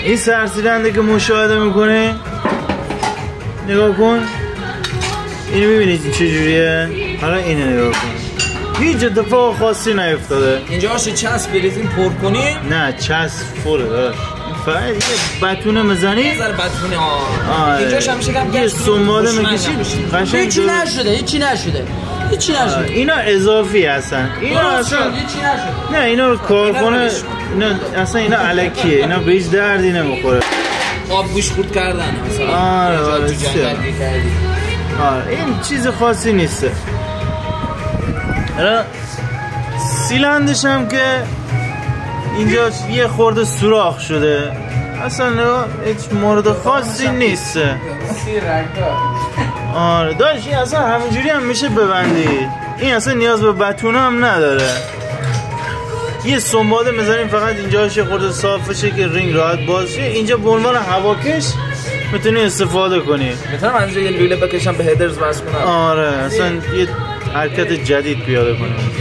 این سرسیلنده که مشاهده میکنه نگاه کن، اینو میبینید چجوریه؟ حالا اینو نگاه کن، هیچ اتفاق خاصی نیفتاده. اینجا هاش چسب بریزیم پر کنیم؟ نه چسب فوره داشت، فقط یه بتونه مزنی یه ذره بتونه اینجاش هم میشه یه سنباله میکشید قشنگ هیچی نشده اینا اضافی هستن، اینا اصلا هیچی نشده. نه اینا رو کارخونه اینا اصلا اینا الکیه، اینا به هیچ دردی نمیخوره. آب گوش خورد کردن مثلا. آره تو جنگل کردی. این چیز خاصی نیسته. سیلندش هم که اینجا یه خورده سوراخ شده، اصلا هیچ مورد خاصی نیسته. آره داشت این اصلا همینجوری هم میشه ببندی، این اصلا نیاز به بتونه هم نداره. یه سنباده میذاریم فقط اینجاش یه خورده صاف بشه که رینگ راحت باز شه. اینجا به عنوان هواکش میتونی استفاده کنی. میتونم از یه لوله بکشم به هدرز بس کنم. آره اصلا یه حرکت جدید پیاده کنیم.